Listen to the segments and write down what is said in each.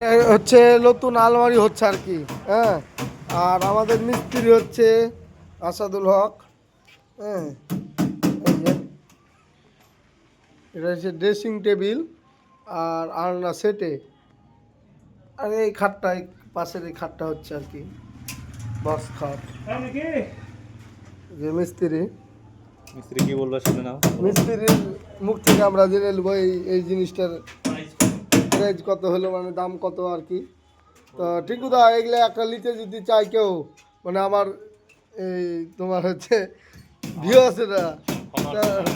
হচ্ছে নতুন আলমারি হচ্ছে আর কি। হ্যাঁ, আর আমাদের মিস্ত্রি হচ্ছে আসাদুল হক। হ্যাঁ, এই যে এটা হচ্ছে ড্রেসিং টেবিল আর আলনা সেটে। আর এই খাটটা, এই পাশের এই খাটটা হচ্ছে আর কি বক্স খাট। যে মিস্ত্রি মিস্ত্রি কি বলবো শুনে নাও। মিস্ত্রির মুখ থেকে আমরা জেনে নেবো এই জিনিসটার প্রাইস কত হলো, মানে দাম কত আর কি। তো টিঙ্কুদা, এগুলো একটা নিতে যদি চাই কেউ, মানে আমার এই তোমার হচ্ছে ভিউ আছে না,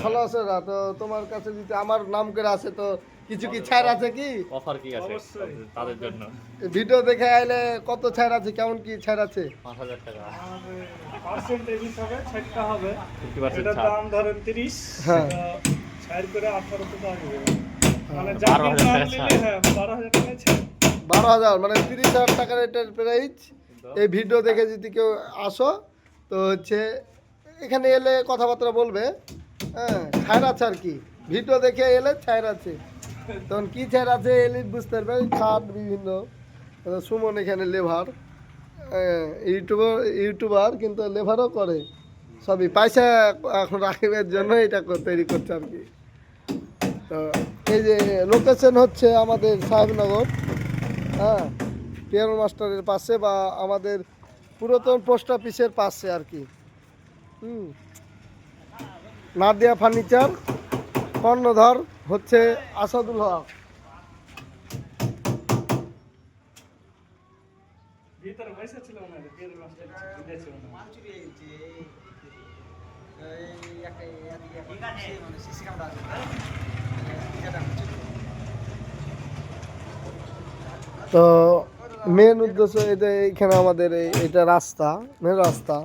ফলো আছে না, তো তোমার কাছে যদি আমার নাম করে আছে তো কিছু কি ছাড় আছে কি? অফার কি আছে তাদের জন্য? ভিডিও দেখে আইলে কত ছাড় আছে, কেমন কি ছাড় আছে? 5000 টাকা পার্সেন্টেজ হিসাবে ছাড়টা হবে। 50% এটার ছাড়। দাম ধরেন 30, হ্যাঁ। ছাড় করে 18 টাকা আসবে। মানে 12,000 জাকির মাল টাকা ছাড়। নিলে হ্যাঁ 12,000 টাকা ছাড়। 12,000 মানে 30,000 টাকার এটার প্রাইস। এই ভিডিও দেখে যদি কেউ আসো তো হচ্ছে এখানে এলে কথাবার্তা বলবে। হ্যাঁ, ছাড় আছে আর কি, ভিডিও দেখে এলে ছাড় আছে। তখন কি ছাড় আছে এলে বুঝতে পারবে। খাট বিভিন্ন, সুমন এখানে লেভার, ইউটিউবার কিন্তু লেভারও করে, সবই পয়সা এখন রাখিবের জন্য এটা তৈরি করছে আর কি। তো এই যে লোকেশন হচ্ছে আমাদের সাহেবনগর, হ্যাঁ, পিয়ানো মাস্টারের পাশে বা আমাদের পুরাতন পোস্ট অফিসের পাশে আর কি। নাদিয়া ফার্নিচার, কর্ণধর হচ্ছে আসাদুল হক। ভিতরে পয়সা ছিল না, এর মাস্টার বিদেশে না। তো মেন উদ্দেশ্য এটা, এইখানে আমাদের এটা রাস্তা, মেন রাস্তা,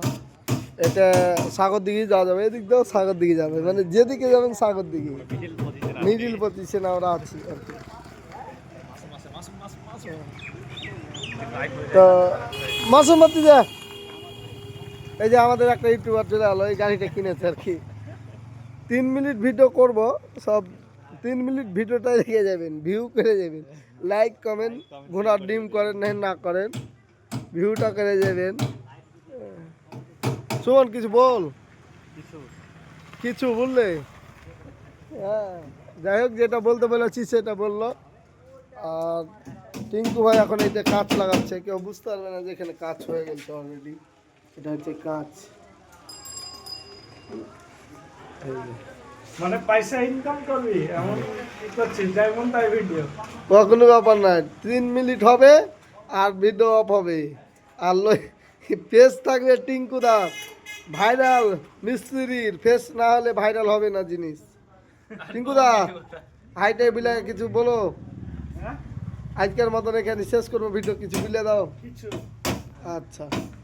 এটা সাগর দিকে যাওয়া যাবে, এদিক দিয়েও সাগর দিকে যাবে, মানে যেদিকে যাবেন সাগর দিকে, মিডিল পজিশনে আমরা আছি আর কি। তো মাসুমাতি যা, এই যে আমাদের একটা ইউটিউবার চলে আলো, এই গাড়িটা কিনেছে আর কি। 3 মিনিট ভিডিও করব, সব 3 মিনিট ভিডিওটাই দেখে যাবেন, ভিউ করে যাবেন, লাইক কমেন্ট ঘোড়ার ডিম করেন না করেন, ভিউটা করে যাবেন। সুমন কিছু বল, কিছু বললে? হ্যাঁ, যাই হোক, যেটা বলতে বলেছি সেটা বললো। আর টিঙ্কু ভাই এখন এইটা কাঁচ লাগাচ্ছে, কেউ বুঝতে পারবে না যে এখানে কাজ হয়ে গেছে অলরেডি। এটা হচ্ছে কাঁচ। মানে পয়সা ইনকাম করবি এমন কি করছিস, যেমন তাই ভিডিও। কোনো ব্যাপার নয়, 3 মিনিট হবে আর ভিডিও অফ হবে। আর ফেস থাকবে টিঙ্কুদা, ভাইরাল মিস্ত্রির ফেস না হলে ভাইরাল হবে না জিনিস। টিঙ্কুদা, হাইটে বিলে কিছু বলো। হ্যাঁ আজকের মতন এখানে শেষ করবো ভিডিও, কিছু বিলে দাও। কিছু আচ্ছা।